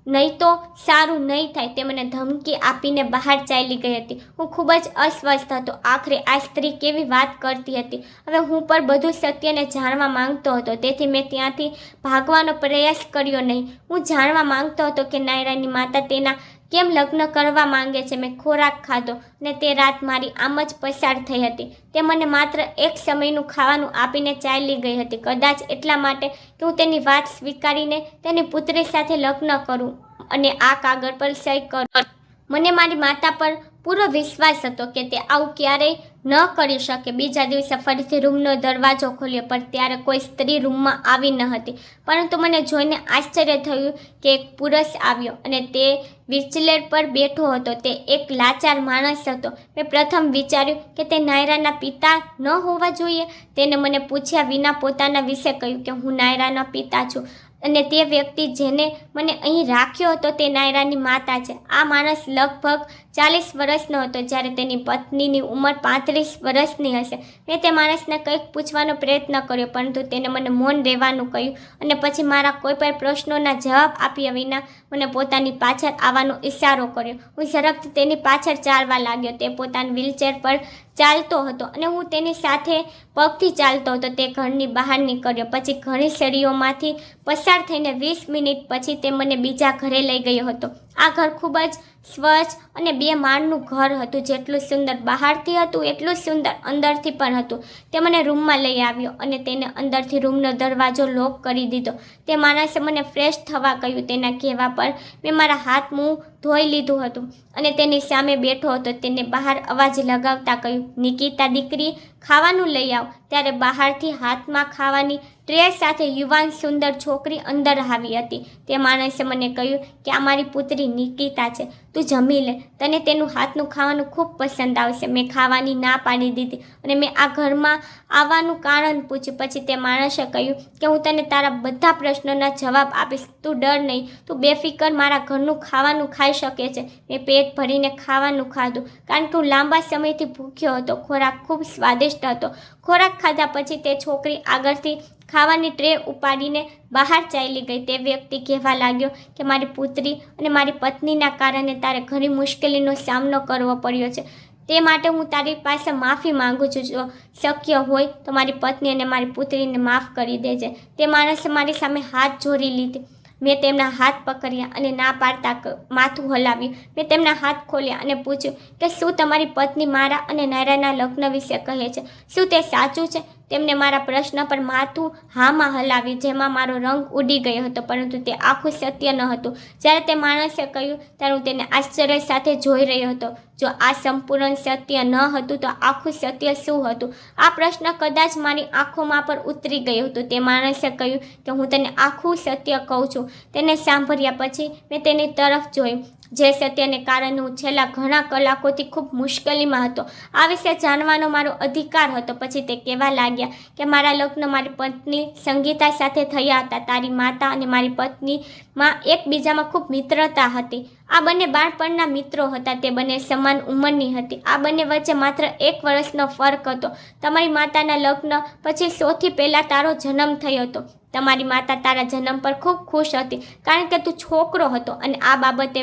નહીં તો સારું નહીં થાય. તે મને ધમકી આપીને બહાર ચાલી ગઈ હતી. હું ખૂબ જ અસ્વસ્થ હતો. આખરે આ સ્ત્રી કેવી વાત કરતી હતી. હવે હું પણ બધું સત્યને જાણવા માંગતો હતો, તેથી મેં ત્યાંથી ભાગવાનો પ્રયાસ કર્યો નહીં. હું જાણવા માંગતો હતો કે નાયરાની માતા તેના કેમ લગ્ન કરવા માંગે છે. મેં ખોરાક ખાધો અને તે રાત મારી આમ જ પસાર થઈ હતી. તે મને માત્ર એક સમયનું ખાવાનું આપીને ચાલી ગઈ હતી, કદાચ એટલા માટે કે હું તેની વાત સ્વીકારીને તેની પુત્રી સાથે લગ્ન કરું અને આ કાગળ પર સહી કરું. મને મારી માતા પર પૂરો વિશ્વાસ હતો કે તે આવું ક્યારેય ન કરી શકે. બીજા દિવસે ફરીથી રૂમનો દરવાજો ખોલ્યો, પણ ત્યારે કોઈ સ્ત્રી રૂમમાં આવી ન હતી. પરંતુ મને જોઈને આશ્ચર્ય થયું કે એક પુરુષ આવ્યો અને તે વ્હીલચેર પર બેઠો હતો. તે એક લાચાર માણસ હતો. મેં પ્રથમ વિચાર્યું કે તે નાયરાના પિતા ન હોવા જોઈએ. તેને મને પૂછ્યા વિના પોતાના વિશે કહ્યું કે હું નાયરાના પિતા છું અને તે વ્યક્તિ જેને મને અહીં રાખ્યો હતો તે નાયરાની માતા છે. આ માણસ લગભગ 40 વર્ષનો હતો જ્યારે તેની પત્નીની ઉંમર 35 વર્ષની હશે. મેં તે માણસને કંઈક પૂછવાનો પ્રયત્ન કર્યો, પરંતુ તેને મને મૌન રહેવાનું કહ્યું અને પછી મારા કોઈ પણ પ્રશ્નોના જવાબ આપ્યા વિના મને પોતાની પાછળ આવવાનો ઇશારો કર્યો. હું ઝડપથી તેની પાછળ ચાલવા લાગ્યો. તે પોતાની વ્હીલચેર પર ચાલતો હતો અને હું તેની સાથે પગથી ચાલતો હતો. તે ઘરની બહાર નીકળ્યો, પછી ઘણી શેરીઓમાંથી પસાર થઈને 20 મિનિટ પછી તે મને બીજા ઘરે લઈ ગયો હતો. આ ઘર ખૂબ જ સ્વચ્છ અને 2 માળનું ઘર હતું. જેટલું સુંદર બહારથી હતું એટલું સુંદર અંદરથી પણ હતું. તે મને રૂમમાં લઈ આવ્યો અને તેને અંદરથી રૂમનો દરવાજો લોક કરી દીધો. તે માણસે મને ફ્રેશ થવા કહ્યું. તેના કહેવા પર મેં મારા હાથ મું ધોઈ લીધું હતું અને તેની સામે બેઠો હતો. તેને બહાર અવાજ લગાવતા કહ્યું, નિકિતા દીકરી, ખાવાનું લઈ આવ. ત્યારે બહારથી હાથમાં ખાવાની ટ્રે સાથે યુવાન સુંદર છોકરી અંદર આવી હતી. તે માણસે મને કહ્યું કે આ મારી પુત્રી નિકિતા છે, તું જમી લે, તને તેનું હાથનું ખાવાનું ખૂબ પસંદ આવશે. મેં ખાવાની ના પાડી દીધી અને મેં આ ઘરમાં આવવાનું કારણ પૂછ્યું. પછી તે માણસે કહ્યું કે હું તને તારા બધા પ્રશ્નોના જવાબ આપીશ, તું ડર નહીં, તું બેફિકર મારા ઘરનું ખાવાનું ખાઈ શકે છે. મેં પેટ ભરીને ખાવાનું ખાધું કારણ કે હું લાંબા સમયથી ભૂખ્યો હતો. ખોરાક ખૂબ સ્વાદિષ્ટ હતો. ખોરાક ખાધા પછી તે છોકરી આગળથી ખાવાની ટ્રે ઉપાડીને બહાર ચાલી ગઈ. તે વ્યક્તિ કહેવા લાગ્યો કે મારી પુત્રી અને મારી પત્નીના કારણે તારે ઘણી મુશ્કેલીનો સામનો કરવો પડ્યો છે. તે માટે હું તારી પાસે માફી માંગુ છું. જો શક્ય હોય તો મારી પત્ની અને મારી પુત્રીને માફ કરી દેજે. તે માણસે મારી સામે હાથ જોડી લીધી. મેં તેમના હાથ પકડ્યા અને ના પાડતા માથું હલાવ્યું. મેં તેમના હાથ ખોલ્યા અને પૂછ્યું કે શું તમારી પત્ની મારા અને નૈરાના લગ્ન વિશે કહે છે? શું તે સાચું છે? તેમને મારા પ્રશ્ન પર માથું હામાં હલાવ્યું, જેમાં મારો રંગ ઉડી ગયો હતો, પરંતુ તે આખું સત્ય ન હતું. જ્યારે તે માણસે કહ્યું ત્યારે હું તેને આશ્ચર્ય સાથે જોઈ રહ્યો હતો. જો આ સંપૂર્ણ સત્ય ન હતું તો આખું સત્ય શું હતું? આ પ્રશ્ન કદાચ મારી આંખોમાં પર ઉતરી ગયો હતો. તે માણસે કહ્યું કે હું તને આખું સત્ય કહું છું. તેને સાંભળ્યા પછી મેં તેની તરફ જોયું, જે સત્યને કારણે હું છેલ્લા ઘણા કલાકોથી ખૂબ મુશ્કેલીમાં હતો. આ વિશે જાણવાનો મારો અધિકાર હતો. પછી તે કહેવા લાગ્યા કે મારા લગ્ન મારી પત્ની સંગીતા સાથે થયા હતા. તારી માતા અને મારી પત્નીમાં એકબીજામાં ખૂબ મિત્રતા હતી. આ બંને બાળપણના મિત્રો હતા. તે બંને સમાન ઉંમરની હતી. આ બંને વચ્ચે માત્ર 1 વર્ષનો ફરક હતો. તમારી માતાના લગ્ન પછી સૌથી પહેલાં તારો જન્મ થયો હતો. તમારી માતા તારા જન્મ પર ખૂબ ખુશ હતી કારણ કે તું છોકરો હતો અને આ બાબતે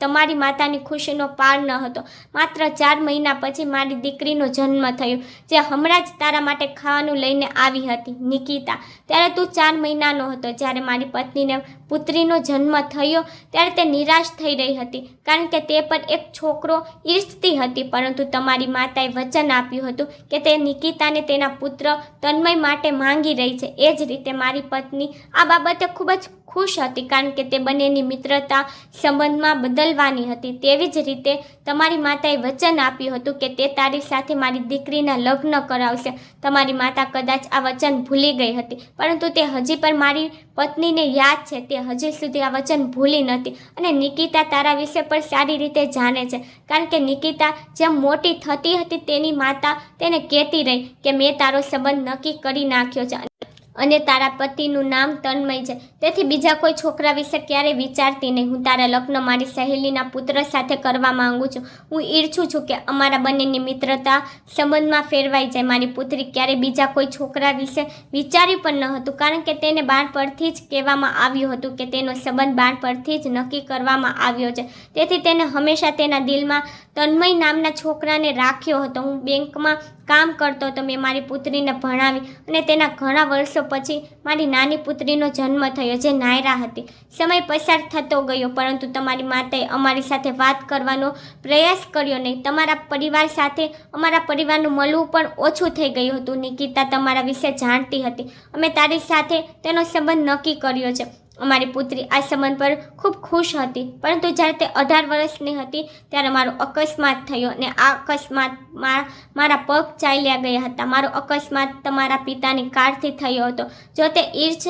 તમારી માતાની ખુશીનો પાર ન હતો. માત્ર 4 મહિના પછી મારી દીકરીનો જન્મ થયો, જે હમણાં જ તારા માટે ખાવાનું લઈને આવી હતી, નિકિતા. ત્યારે તું 4 મહિનાનો હતો. જ્યારે મારી પત્નીને પુત્રીનો જન્મ થયો ત્યારે તે નિરાશ થઈ રહી હતી કારણ કે તે પર એક છોકરો ઈચ્છતી હતી, પરંતુ તમારી માતાએ વચન આપ્યું હતું કે તે નિકિતાને તેના પુત્ર તન્મય માટે માંગી રહી છે. એ જ રીતે મારી પત્ની આ બાબતે ખૂબ જ ખુશ હતી કારણ કે તે બંનેની મિત્રતા સંબંધમાં બદલવાની હતી. તેવી જ રીતે તમારી માતાએ વચન આપ્યું હતું કે તે તારી સાથે મારી દીકરીના લગ્ન કરાવશે. તમારી માતા કદાચ આ વચન ભૂલી ગઈ હતી, પરંતુ તે હજી પણ મારી પત્નીને યાદ છે. તે હજી સુધી આ વચન ભૂલી નથી અને નિકિતા તારા વિશે પણ સારી રીતે જાણે છે કારણ કે નિકિતા જેમ મોટી થતી હતી તેની માતા તેને કહેતી રહી કે મેં તારો સંબંધ નક્કી કરી નાખ્યો છે અને તારા પતિનું નામ તન્મય છે, તેથી બીજા કોઈ છોકરા વિશે ક્યારેય વિચારતી નહીં. હું તારા લગ્ન મારી સહેલીના પુત્ર સાથે કરવા માંગુ છું. હું ઈચ્છું છું કે અમારા બંનેની મિત્રતા સંબંધમાં ફેરવાઈ જાય. મારી પુત્રી ક્યારેય બીજા કોઈ છોકરા વિશે વિચાર્યું પણ ન હતું કારણ કે તેને બાળપણથી જ કહેવામાં આવ્યું હતું કે તેનો સંબંધ બાળપણથી જ નક્કી કરવામાં આવ્યો છે. તેથી તેને હંમેશા તેના દિલમાં તન્મય નામના છોકરાને રાખ્યો હતો. હું બેંકમાં કામ કરતો હતો. મેં મારી પુત્રીને ભણાવી અને તેના ઘણા વર્ષો પછી મારી નાની પુત્રીનો જન્મ થયો, જે નાયરા હતી. સમય પસાર થતો ગયો, પરંતુ તમારી માતાએ અમારી સાથે વાત કરવાનો પ્રયાસ કર્યો નહીં. તમારા પરિવાર સાથે અમારા પરિવારનું મળવું પણ ઓછું થઈ ગયું હતું. નિકિતા તમારા વિશે જાણતી હતી. અમે તારી સાથે તેનો સંબંધ નક્કી કર્યો છે. અમારી પુત્રી આ સંબંધ પર ખૂબ ખુશ હતી, પરંતુ જ્યારે તે 18 વર્ષની હતી ત્યારે મારો અકસ્માત થયો અને આ અકસ્માતમાં મારા પગ ચાલ્યા ગયા હતા. મારો અકસ્માત તમારા પિતાની કારથી થયો હતો. જો તે ઈચ્છ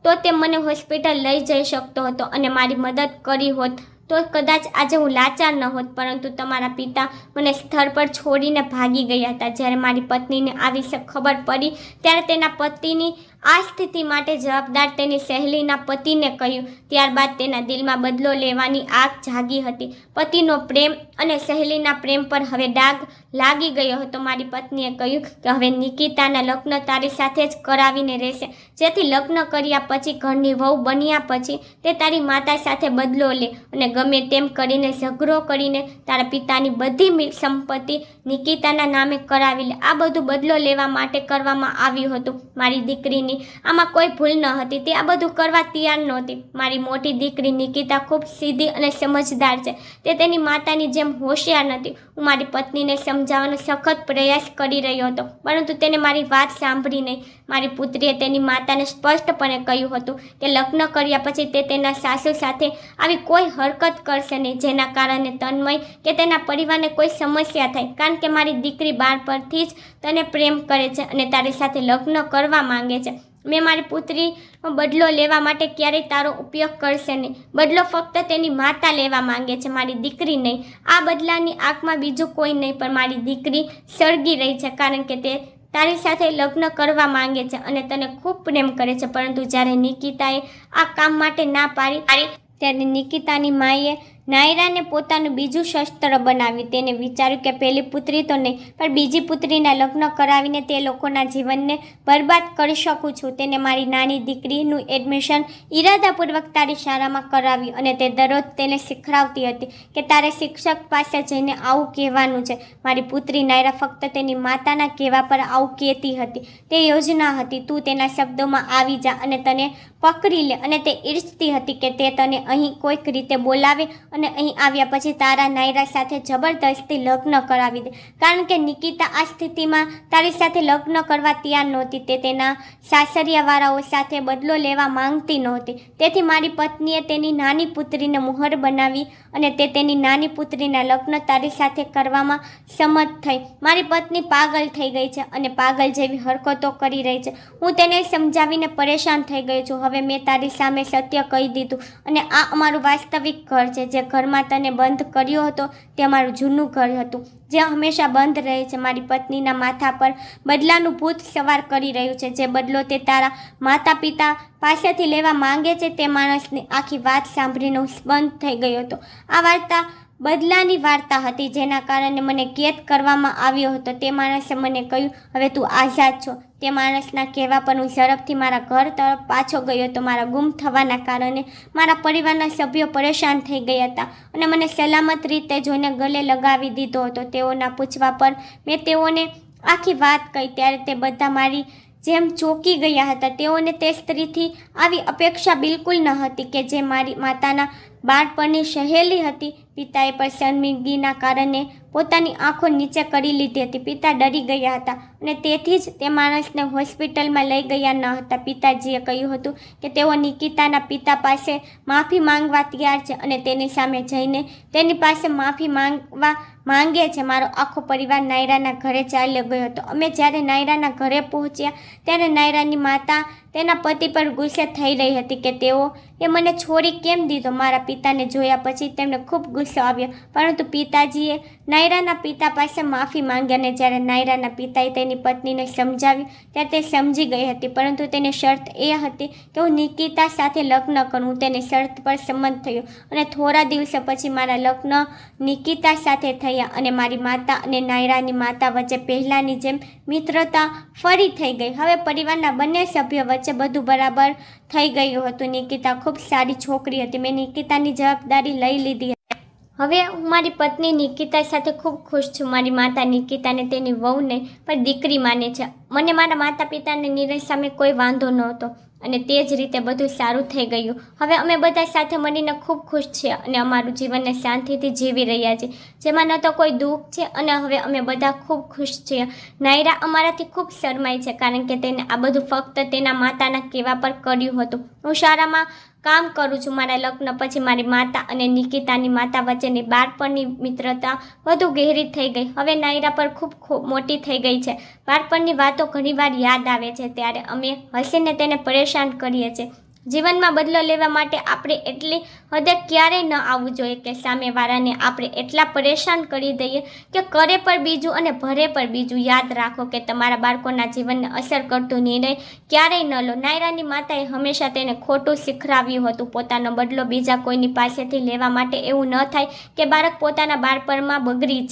તો તે મને હોસ્પિટલ લઈ જઈ શકતો હતો અને મારી મદદ કરી હોત તો કદાચ આજે હું લાચાર ન હોત, પરંતુ તમારા પિતા મને સ્થળ પર છોડીને ભાગી ગયા હતા. જ્યારે મારી પત્નીને આ વિશે ખબર પડી ત્યારે તેના પતિની આ સ્થિતિ માટે જવાબદાર તેની સહેલીના પતિને કહ્યું. ત્યારબાદ તેના દિલમાં બદલો લેવાની આગ જાગી હતી. પતિનો પ્રેમ અને સહેલીના પ્રેમ પર હવે ડાઘ લાગી ગયો હતો. મારી પત્નીએ કહ્યું કે હવે નિકિતાના લગ્ન તારી સાથે જ કરાવીને રહેશે, જેથી લગ્ન કર્યા પછી, ઘરની વહુ બન્યા પછી તે તારી માતા સાથે બદલો લે અને ગમે તેમ કરીને ઝઘડો કરીને તારા પિતાની બધી સંપત્તિ નિકિતાના નામે કરાવી લે. આ બધું બદલો લેવા માટે કરવામાં આવ્યું હતું. મારી દીકરી તેની આમાં કોઈ ભૂલ ન હતી, તે આ બધું કરવા તૈયાર નહોતી. મારી મોટી દીકરી નિકિતા ખૂબ સીધી અને સમજદાર છે. તે તેની માતાની જેમ હોશિયાર નથી. હું મારી પત્નીને સમજાવવાનો સખત પ્રયાસ કરી રહ્યો હતો, પરંતુ તેને મારી વાત સાંભળી નહીં. મારી પુત્રીએ તેની માતાને સ્પષ્ટપણે કહ્યું હતું કે લગ્ન કર્યા પછી તે તેના સાસુ સાથે આવી કોઈ હરકત કરશે નહીં, જેના કારણે તન્મય કે તેના પરિવારને કોઈ સમસ્યા થાય. કારણ કે મારી દીકરી બાળપણથી જ તને પ્રેમ કરે છે અને તારી સાથે લગ્ન કરવા માંગે છે. મેં મારી પુત્રીનો બદલો લેવા માટે ક્યારેય તારો ઉપયોગ કરશે નહીં. બદલો ફક્ત તેની માતા લેવા માંગે છે, મારી દીકરી નહીં. આ બદલાની આંખમાં બીજું કોઈ નહીં, પણ મારી દીકરી સળગી રહી છે, કારણ કે તે તારી સાથે લગ્ન કરવા માંગે છે અને તને ખૂબ પ્રેમ કરે છે. પરંતુ જ્યારે નિકિતાએ આ કામ માટે ના પાડી ત્યારે નિકિતાની માએ નાયરાને પોતાનું બીજું શસ્ત્ર બનાવ્યું. તેને વિચાર્યું કે પહેલી પુત્રી તો નહીં, પણ બીજી પુત્રીના લગ્ન કરાવીને તે લોકોના જીવનને બરબાદ કરી શકું છું. તેને મારી નાની દીકરીનું એડમિશન ઈરાદાપૂર્વક તારી શાળામાં કરાવ્યું અને તે દરરોજ તેને શીખવાડતી હતી કે તારે શિક્ષક પાસે જઈને આવું કહેવાનું છે. મારી પુત્રી નાયરા ફક્ત તેની માતાના કહેવા પર આવું કહેતી હતી. તે યોજના હતી, તું તેના શબ્દોમાં આવી જા અને તને પકડી લે. અને તે ઈચ્છતી હતી કે તે તને અહીં કોઈક રીતે બોલાવે અને અહીં આવ્યા પછી તારા નાયરા સાથે જબરદસ્તી લગ્ન કરાવી દે. કારણ કે નિકિતા આ સ્થિતિમાં તારી સાથે લગ્ન કરવા તૈયાર નહોતી. તે તેના સાસરિયાવાળાઓ સાથે બદલો લેવા માંગતી નહોતી. તેથી મારી પત્નીએ તેની નાની પુત્રીને મોહર બનાવી અને તે તેની નાની પુત્રીના લગ્ન તારી સાથે કરવામાં સંમત થઈ. મારી પત્ની પાગલ થઈ ગઈ છે અને પાગલ જેવી હરકતો કરી રહી છે. હું તેને સમજાવીને પરેશાન થઈ ગઈ છું. હવે મેં તારી સામે સત્ય કહી દીધું અને આ અમારું વાસ્તવિક ઘર છે. જે ઘરમાં તને બંધ કર્યો હતો તે અમારું જૂનું ઘર હતું, જે હંમેશા બંધ રહે છે. મારી પત્નીના માથા પર બદલાનું ભૂત સવાર કરી રહ્યું છે. જે બદલો તે તારા માતા પિતા પાસેથી લેવા માંગે છે, તે માણસની આખી વાત સાંભળીને હું બંધ થઈ ગયો હતો. આ વાર્તા બદલાની વાર્તા હતી, જેના કારણે મને કેદ કરવામાં આવ્યો હતો. તે માણસે મને કહ્યું, હવે તું આઝાદ છો. તે માણસના કહેવા પર હું ઝડપથી મારા ઘર તરફ પાછો ગયો હતો. મારા ગુમ થવાના કારણે મારા પરિવારના સભ્યો પરેશાન થઈ ગયા હતા અને મને સલામત રીતે જોઈને ગલે લગાવી દીધો હતો. તેઓના પૂછવા પર મેં તેઓને આખી વાત કહી ત્યારે તે બધા મારી જેમ ચોંકી ગયા હતા. તેઓને તે સ્ત્રીથી આવી અપેક્ષા બિલકુલ ન હતી કે જે મારી માતાના બાળપણની સહેલી હતી. પિતાએ પણ શર્મિંદગીના કારણે પોતાની આંખો નીચે કરી લીધી હતી. પિતા ડરી ગયા હતા અને તેથી જ તે માણસને હોસ્પિટલમાં લઈ ગયા ન હતા. પિતાજીએ કહ્યું હતું કે તેઓ નિકિતાના પિતા પાસે માફી માંગવા તૈયાર છે અને તેની સામે જઈને તેની પાસે માફી માંગે છે. મારો આખો પરિવાર નાયરાના ઘરે ચાલ્યો ગયો હતો. અમે જ્યારે નાયરાના ઘરે પહોંચ્યા ત્યારે નાયરાની માતા તેના પતિ પર ગુસ્સે થઈ રહી હતી કે તેઓએ મને છોડી કેમ દીધો. મારા પિતાને જોયા પછી તેમને ખૂબ ગુસ્સો આવ્યો, પરંતુ પિતાજીએ નાયરાના પિતા પાસે માફી માંગી અને જ્યારે નાયરાના પિતાએ તેની પત્નીને સમજાવ્યું ત્યારે તે સમજી ગઈ હતી. પરંતુ તેની શરત એ હતી કે હું નિકિતા સાથે લગ્ન કરું. હું તેની શરત પર સંમત થયો અને થોડા દિવસો પછી મારા લગ્ન નિકિતા સાથે થયા અને મારી માતા અને નાયરાની માતા વચ્ચે પહેલાંની જેમ મિત્રતા ફરી થઈ ગઈ. હવે પરિવારના બંને સભ્યો વચ્ચે બધું બરાબર થઈ ગયું હતું. નિકિતા ખૂબ સારી છોકરી હતી. મેં નિકિતાની જવાબદારી લઈ લીધી. હવે હું મારી પત્ની નિકિતા સાથે ખૂબ ખુશ છું. મારી માતા નિકિતાને તેની વહુને પણ દીકરી માને છે. મને મારા માતા પિતાને નિર્ણય સામે કોઈ વાંધો નહોતો અને તે જ રીતે બધું સારું થઈ ગયું. હવે અમે બધા સાથે મળીને ખૂબ ખુશ છીએ અને અમારું જીવનને શાંતિથી જીવી રહ્યા છીએ, જેમાં ન તો કોઈ દુઃખ છે અને હવે અમે બધા ખૂબ ખુશ છીએ. નાયરા અમારાથી ખૂબ શરમાય છે કારણ કે તેને આ બધું ફક્ત તેના માતાના કહેવા પર કર્યું હતું. હું શાળામાં કામ કરું છું. મારા લગ્ન પછી મારી માતા અને નિકિતાની માતા વચ્ચેની બાળપણની મિત્રતા વધુ ગહેરી થઈ ગઈ. હવે નાયરા પર ખૂબ મોટી થઈ ગઈ છે. બાળપણની વાતો ઘણીવાર યાદ આવે છે ત્યારે અમે હસીને તેને પરેશાન કરીએ છીએ. જીવનમાં બદલો લેવા માટે આપણે એટલી હદે ક્યારેય ન આવવું જોઈએ કે સામેવાળાને આપણે એટલા પરેશાન કરી દઈએ કે કરે પર બીજું અને ભરે પર બીજું. યાદ રાખો કે તમારા બાળકોના જીવનને અસર કરતું નિર્ણય ક્યારેય ન લો. નાયરાની માતાએ હંમેશા તેને ખોટું શીખવાડ્યું હતું. પોતાનો બદલો બીજા કોઈની પાસેથી લેવા માટે એવું ન થાય કે બાળક પોતાના બાળપણમાં બગડી જાય.